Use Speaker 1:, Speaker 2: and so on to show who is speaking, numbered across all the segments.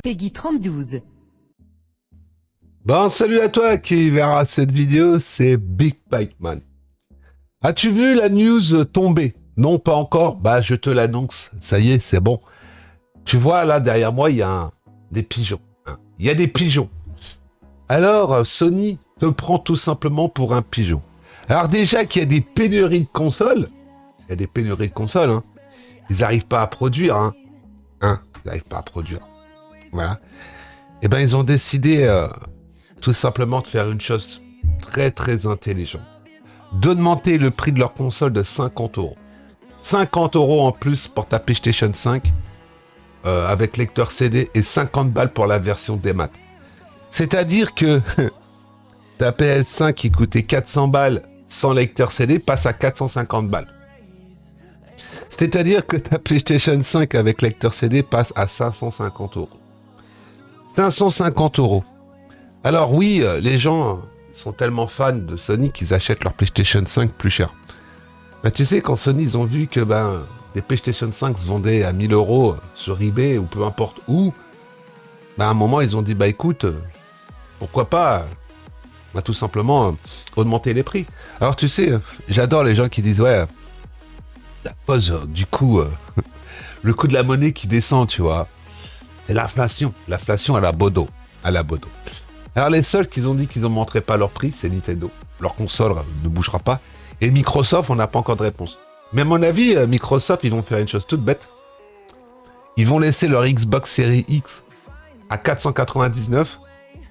Speaker 1: Peggy 3012.
Speaker 2: Bon, salut à toi qui verra cette vidéo, c'est Big Pike Man. As-tu vu la news tomber? Non, pas encore. Bah, je te l'annonce. Ça y est, c'est bon. Tu vois, là, derrière moi, il y a des pigeons. Il y a des pigeons. Alors, Sony te prend tout simplement pour un pigeon. Alors déjà qu'il y a des pénuries de consoles, il y a des pénuries de consoles, hein. Ils n'arrivent pas à produire, hein. Ils n'arrivent pas à produire. Voilà. Et ben, ils ont décidé tout simplement de faire une chose très très intelligente. D'augmenter le prix de leur console de 50 euros. 50 euros en plus pour ta PlayStation 5 avec lecteur CD et 50 balles pour la version des maths. C'est-à-dire que ta PS5 qui coûtait 400 balles sans lecteur CD passe à 450 balles. C'est-à-dire que ta PlayStation 5 avec lecteur CD passe à 550 euros. 550 euros. Alors oui, les gens sont tellement fans de Sony qu'ils achètent leur PlayStation 5 plus cher. Ben, tu sais, quand Sony, ils ont vu que des PlayStation 5 se vendaient à 1000 euros sur eBay ou peu importe où, à un moment, ils ont dit, écoute, pourquoi pas tout simplement augmenter les prix. Alors tu sais, j'adore les gens qui disent, ouais, la pause, du coup, le coût de la monnaie qui descend, tu vois, c'est l'inflation. L'inflation à la Bodo. À la Bodo. Alors les seuls qui ont dit qu'ils n'augmenteraient pas leur prix, c'est Nintendo. Leur console ne bougera pas. Et Microsoft, on n'a pas encore de réponse. Mais à mon avis, Microsoft, ils vont faire une chose toute bête. Ils vont laisser leur Xbox Series X à 499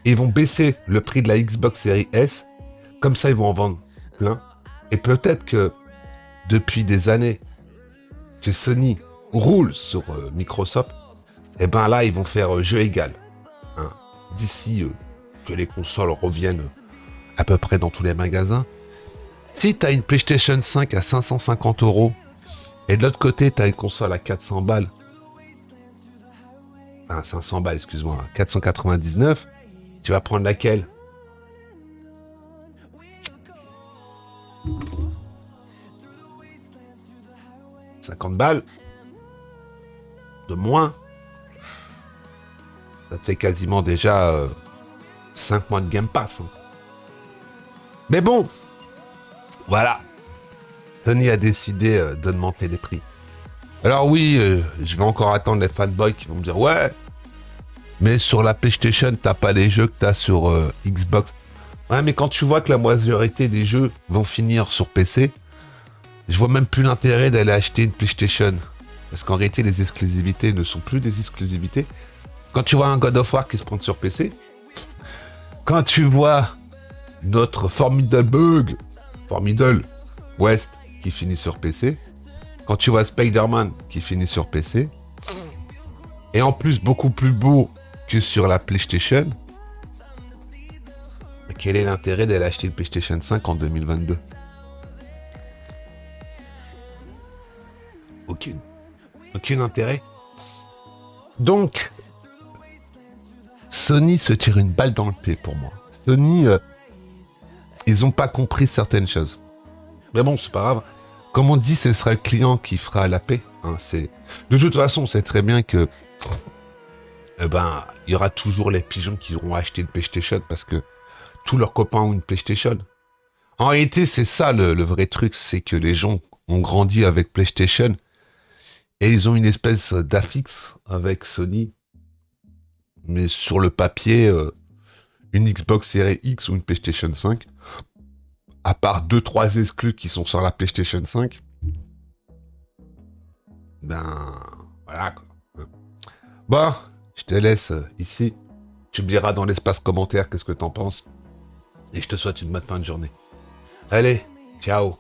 Speaker 2: et ils vont baisser le prix de la Xbox Series S. Comme ça, ils vont en vendre plein. Et peut-être que depuis des années que Sony roule sur Microsoft, et ben là, ils vont faire jeu égal. Hein. D'ici que les consoles reviennent à peu près dans tous les magasins. Si tu as une PlayStation 5 à 550 euros et de l'autre côté, tu as une console à 400 balles, enfin 500 balles, excuse-moi, 499, tu vas prendre laquelle? « 50 balles de moins, ça te fait quasiment déjà 5 mois de Game Pass. Hein. Mais bon, voilà, Sony a décidé d'augmenter les prix. Alors oui, je vais encore attendre les fanboys qui vont me dire, ouais, mais sur la PlayStation, t'as pas les jeux que t'as sur Xbox. Ouais, mais quand tu vois que la majorité des jeux vont finir sur PC, je vois même plus l'intérêt d'aller acheter une PlayStation. Parce qu'en réalité, les exclusivités ne sont plus des exclusivités. Quand tu vois un God of War qui se prend sur PC, quand tu vois notre Formidable West qui finit sur PC, quand tu vois Spider-Man qui finit sur PC, et en plus beaucoup plus beau que sur la PlayStation, quel est l'intérêt d'aller acheter une PlayStation 5 en 2022? Aucun intérêt. Donc, Sony se tire une balle dans le pied pour moi. Sony, ils n'ont pas compris certaines choses. Mais bon, c'est pas grave. Comme on dit, ce sera le client qui fera la paix. Hein, de toute façon, on sait très bien que il y aura toujours les pigeons qui auront acheté une PlayStation parce que tous leurs copains ont une PlayStation. En réalité, c'est ça le vrai truc, c'est que les gens ont grandi avec PlayStation et ils ont une espèce d'affixe avec Sony. Mais sur le papier, une Xbox Series X ou une PlayStation 5, à part 2-3 exclus qui sont sur la PlayStation 5, voilà quoi. Bon, je te laisse ici. Tu me diras dans l'espace commentaire qu'est-ce que t'en penses. Et je te souhaite une bonne fin de journée. Allez, ciao.